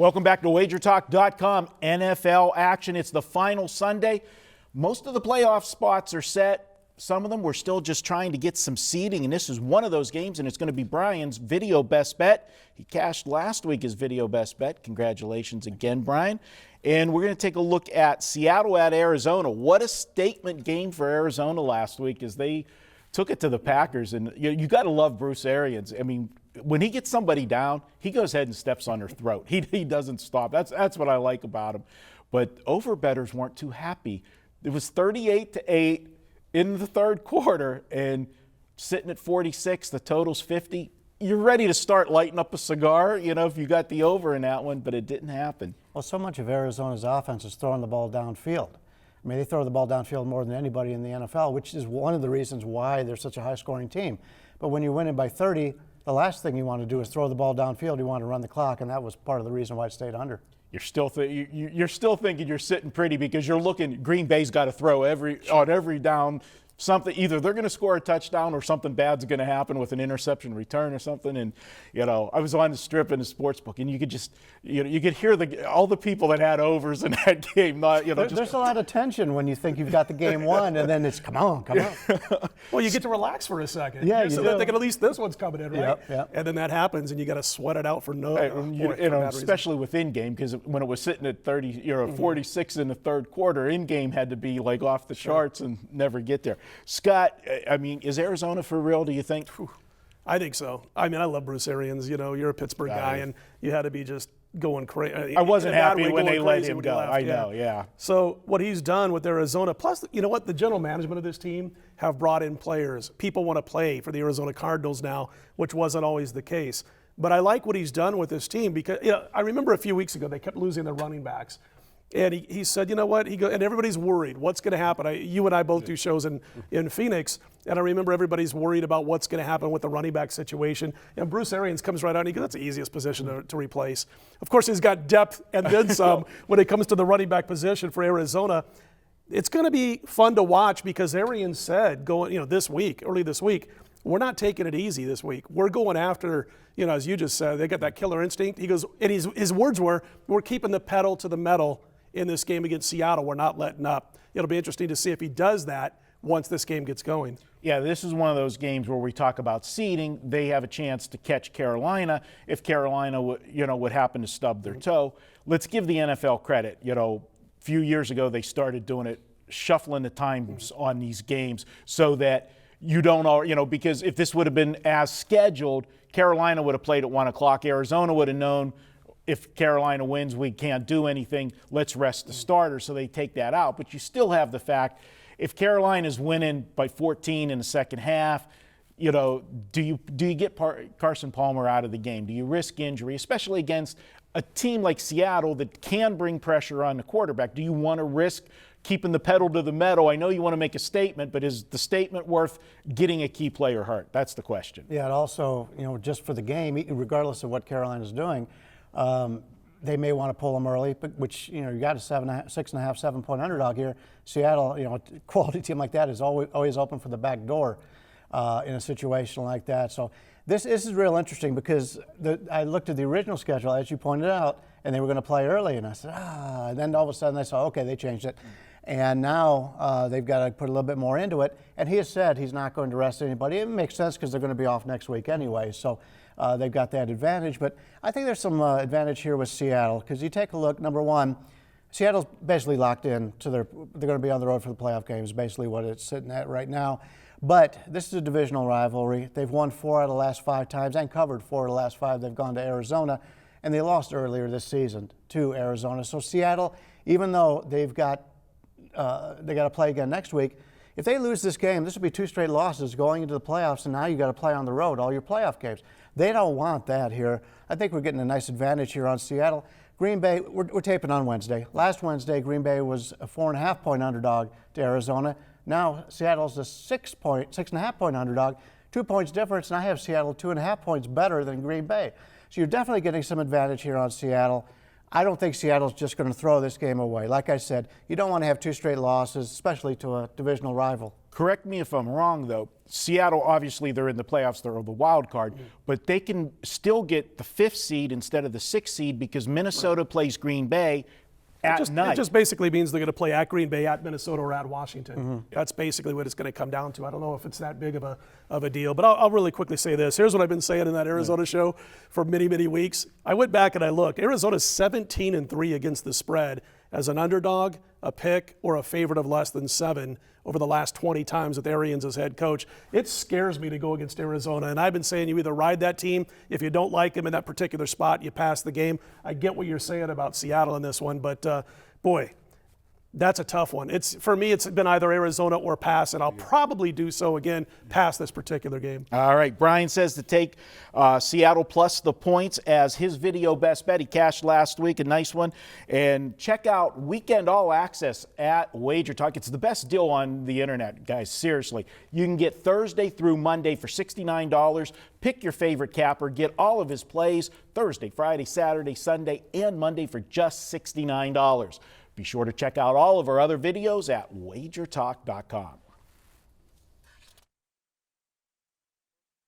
Welcome back to WagerTalk.com. NFL action. It's the final Sunday. Most of the playoff spots are set. Some of them we're still just trying to get some seeding, and this is one of those games, and it's going to be Brian's video best bet. He cashed last week his video best bet. Congratulations again, Brian. And we're going to take a look at Seattle at Arizona. What a statement game for Arizona last week as they took it to the Packers. And you got to love Bruce Arians. I mean, when he gets somebody down, he goes ahead and steps on their throat. He doesn't stop. That's what I like about him. But overbettors weren't too happy. It was 38-8 in the third quarter, and sitting at 46, the total's 50. You're ready to start lighting up a cigar, if you got the over in that one, but it didn't happen. Well, so much of Arizona's offense is throwing the ball downfield. I mean, they throw the ball downfield more than anybody in the NFL, which is one of the reasons why they're such a high-scoring team. But when you're winning by 30, the last thing you want to do is throw the ball downfield. You want to run the clock, and that was part of the reason why it stayed under. You're still thinking you're sitting pretty because you're looking. Green Bay's got to throw on every down. Something, either they're going to score a touchdown or something bad's going to happen with an interception return or something. And I was on the strip in the sports book, and you could just you could hear all the people that had overs in that game. There's a lot of tension when you think you've got the game won, and then it's come on. Well, you get to relax for a second. Yeah, so that at least this one's coming in, right? Yep. And then that happens, and you got to sweat it out for no. Especially with in-game, because when it was sitting at 46 in the third quarter, in-game had to be like off the charts and never get there. Scott, I mean, is Arizona for real, do you think? I think so. I mean, I love Bruce Arians. You're a Pittsburgh guy, and you had to be just going crazy. I wasn't happy when they let him go. I know, yeah. So what he's done with Arizona, plus, you know what? The general management of this team have brought in players. People want to play for the Arizona Cardinals now, which wasn't always the case. But I like what he's done with this team because, I remember a few weeks ago, they kept losing their running backs. And he said, you know what? And everybody's worried. What's going to happen? You and I both do shows in Phoenix, and I remember everybody's worried about what's going to happen with the running back situation. And Bruce Arians comes right out and he goes, that's the easiest position to replace. Of course, he's got depth and then some when it comes to the running back position for Arizona. It's going to be fun to watch because Arians said, early this week, we're not taking it easy this week. We're going after, as you just said, they got that killer instinct. He goes, and his words were, we're keeping the pedal to the metal in this game against Seattle. We're not letting up. It'll be interesting to see if he does that once this game gets going. Yeah, this is one of those games where we talk about seeding. They have a chance to catch Carolina if Carolina would happen to stub their toe. Let's give the NFL credit. A few years ago they started doing it, shuffling the times on these games so that you don't because if this would have been as scheduled, Carolina would have played at 1 o'clock. Arizona would have known, if Carolina wins, we can't do anything. Let's rest the starter. So they take that out. But you still have the fact, if Carolina's winning by 14 in the second half, do you get Carson Palmer out of the game? Do you risk injury, especially against a team like Seattle that can bring pressure on the quarterback? Do you want to risk keeping the pedal to the metal? I know you want to make a statement, but is the statement worth getting a key player hurt? That's the question. Yeah, and also, just for the game, regardless of what Carolina's doing, they may want to pull them early, but which, you got a 6.5, 7 point underdog here. Seattle, a quality team like that is always open for the back door in a situation like that. So this is real interesting because I looked at the original schedule, as you pointed out, and they were going to play early, and I said, and then all of a sudden I saw, okay, they changed it. And now they've got to put a little bit more into it. And he has said he's not going to rest anybody. It makes sense because they're going to be off next week anyway. So they've got that advantage. But I think there's some advantage here with Seattle because you take a look, number one, Seattle's basically locked in to they're going to be on the road for the playoff games, basically what it's sitting at right now. But this is a divisional rivalry. They've won 4 out of the last 5 times and covered 4 of the last 5. They've gone to Arizona, and they lost earlier this season to Arizona. So Seattle, even though they got to play again next week, if they lose this game, this will be 2 straight losses going into the playoffs, and now you got to play on the road all your playoff games. They don't want that here. I think we're getting a nice advantage here on Seattle. Green Bay, we're taping on Wednesday. Last Wednesday, Green Bay was a 4.5 point underdog to Arizona. Now Seattle's a 6.5 point underdog, 2 points difference, and I have Seattle 2.5 points better than Green Bay. So you're definitely getting some advantage here on Seattle. I don't think Seattle's just going to throw this game away. Like I said, you don't want to have 2 straight losses, especially to a divisional rival. Correct me if I'm wrong, though. Seattle, obviously, they're in the playoffs. They're the wild card. But they can still get the 5th seed instead of the 6th seed because Minnesota plays Green Bay at night. It just basically means they're going to play at Green Bay, at Minnesota, or at Washington. That's basically what it's going to come down to. I don't know if it's that big of a deal, but I'll really quickly say this. Here's what I've been saying in that Arizona show for many, many weeks. I went back and I looked. Arizona's 17-3 against the spread as an underdog, a pick, or a favorite of less than 7 over the last 20 times with Arians as head coach. It scares me to go against Arizona, and I've been saying you either ride that team. If you don't like them in that particular spot, you pass the game. I get what you're saying about Seattle in this one, but boy, that's a tough one. For me, it's been either Arizona or pass, and I'll probably do so again past this particular game. All right, Brian says to take Seattle plus the points as his video best bet. He cashed last week, a nice one. And check out Weekend All Access at WagerTalk. It's the best deal on the internet, guys, seriously. You can get Thursday through Monday for $69. Pick your favorite capper, get all of his plays Thursday, Friday, Saturday, Sunday, and Monday for just $69. Be sure to check out all of our other videos at WagerTalk.com.